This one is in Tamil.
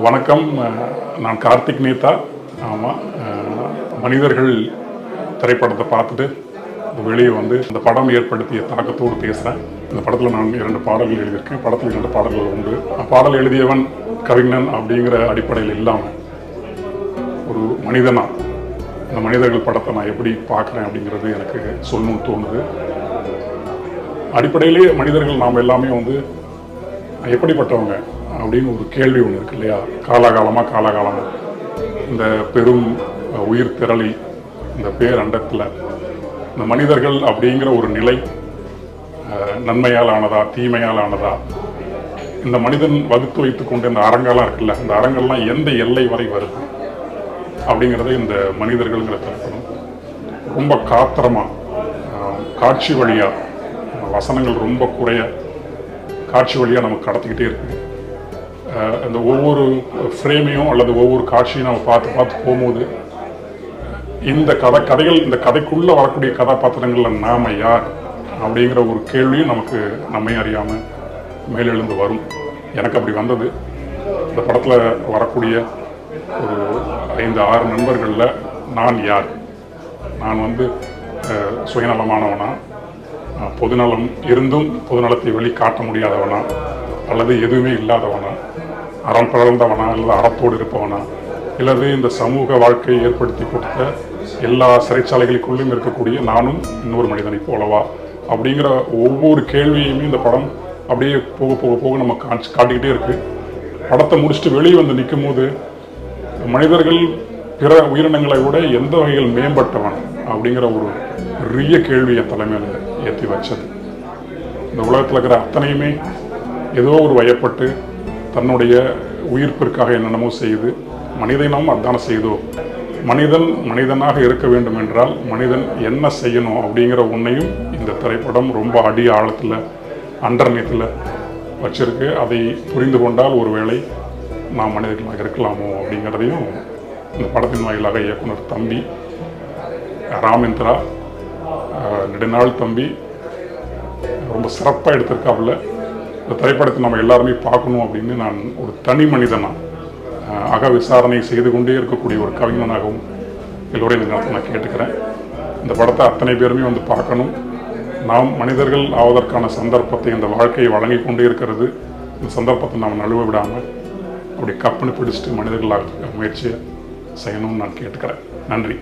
வணக்கம். நான் கார்த்திக் நேதா. ஆமாம், மனிதர்கள் திரைப்படத்தை பார்த்துட்டு வெளியே வந்து இந்த படம் ஏற்படுத்திய தாக்கத்தோடு பேசுகிறேன். இந்த படத்தில் நான் 2 பாடல்கள் எழுதியிருக்கேன். படத்தில் 2 பாடல்கள் உண்டு. பாடல் எழுதியவன் கவிஞன் அப்படிங்கிற அடிப்படையில் இல்லாமல் ஒரு மனிதனா இந்த மனிதர்கள் படத்தை நான் எப்படி பார்க்குறேன் அப்படிங்கிறது எனக்கு சொல்லணும்னு தோணுது. அடிப்படையிலேயே மனிதர்கள் நாம் எல்லாமே வந்து எப்படிப்பட்டவங்க அப்படின்னு ஒரு கேள்வி ஒன்று இருக்கு இல்லையா? காலாகாலமாக இந்த பெரும் உயிர் திரளி இந்த பேரண்டத்தில் இந்த மனிதர்கள் அப்படிங்கிற ஒரு நிலை நன்மையால் ஆனதா தீமையால் ஆனதா, இந்த மனிதன் வகுத்து வைத்து கொண்டு இந்த அறங்கெல்லாம் இருக்குல்ல, இந்த அறங்கள்லாம் எந்த எல்லை வரை வருது அப்படிங்கிறத இந்த மனிதர்கள்ங்கிற திரைப்படம் ரொம்ப காத்திரமாக காட்சி வழியாக, வசனங்கள் ரொம்ப குறைய காட்சி வழியாக நமக்கு கடத்திக்கிட்டே இருக்கு. இந்த ஒவ்வொரு ஃப்ரேமையும் அல்லது ஒவ்வொரு காட்சியும் நம்ம பார்த்து போகும்போது இந்த கதைக்குள்ளே வரக்கூடிய கதாபாத்திரங்களில் நாம் யார் அப்படிங்கிற ஒரு கேள்வியும் நமக்கு நம்மை அறியாமல் மேலெழுந்து வரும். எனக்கு அப்படி வந்தது. இந்த படத்தில் வரக்கூடிய ஒரு 5-6 நண்பர்களில் நான் யார்? நான் வந்து சுயநலமானவனா, பொதுநலம் இருந்தும் பொதுநலத்தை வெளிக்காட்ட முடியாதவனா, அல்லது எதுவுமே இல்லாதவனா, அறம் பிறந்தவனா, அல்லது அறத்தோடு இருப்பவனா, அல்லது இந்த சமூக வாழ்க்கையை ஏற்படுத்தி கொடுத்த எல்லா சிறைச்சாலைகளுக்குள்ளும் இருக்கக்கூடிய நானும் இன்னொரு மனிதனை போலவா அப்படிங்கிற ஒவ்வொரு கேள்வியுமே இந்த படம் அப்படியே போக நம்ம காட்டிக்கிட்டே இருக்கு. படத்தை முடிச்சுட்டு வெளியே வந்து நிற்கும் போது மனிதர்கள் பிற உயிரினங்களை விட எந்த வகையில் மேம்பட்டவன் அப்படிங்கிற ஒரு பெரிய கேள்வி என் தலைமையில் ஏற்றி வச்சது. இந்த உலகத்தில் இருக்கிற அத்தனையுமே ஏதோ ஒரு வயப்பட்டு தன்னுடைய உயிர்ப்பிற்காக என்னென்னமோ செய்து மனிதனும் அதான செய்தோ. மனிதனாக இருக்க வேண்டும் என்றால் மனிதன் என்ன செய்யணும் அப்படிங்கிற ஒன்றையும் இந்த திரைப்படம் ரொம்ப அடி ஆழத்தில் அண்டர்நீத்தில் வச்சிருக்கு. அதை புரிந்து கொண்டால் ஒருவேளை நாம் மனிதர்களாக இருக்கலாமோ அப்படிங்கிறதையும் இந்த படத்தின் வாயிலாக இயக்குனர் தம்பி ராமேந்திரா, நெடுநாள் தம்பி ரொம்ப சிறப்பாக எடுத்திருக்காப்புல. இந்த திரைப்படத்தை நம்ம எல்லாருமே பார்க்கணும் அப்படின்னு நான் ஒரு தனி மனிதனாக அக விசாரணை செய்து கொண்டே இருக்கக்கூடிய ஒரு கவிஞனாகவும் எல்லோரையும் இந்த நேரத்தில் நான் கேட்டுக்கிறேன். இந்த படத்தை அத்தனை பேருமே வந்து பார்க்கணும். நாம் மனிதர்கள் ஆவதற்கான சந்தர்ப்பத்தை இந்த வாழ்க்கையை வழங்கி கொண்டே இருக்கிறது. இந்த சந்தர்ப்பத்தை நாம் நழுவ விடாமல் அப்படி கப்புன்னு பிடிச்சிட்டு மனிதர்களாக முயற்சியை செய்யணும்னு நான் கேட்டுக்கிறேன். நன்றி.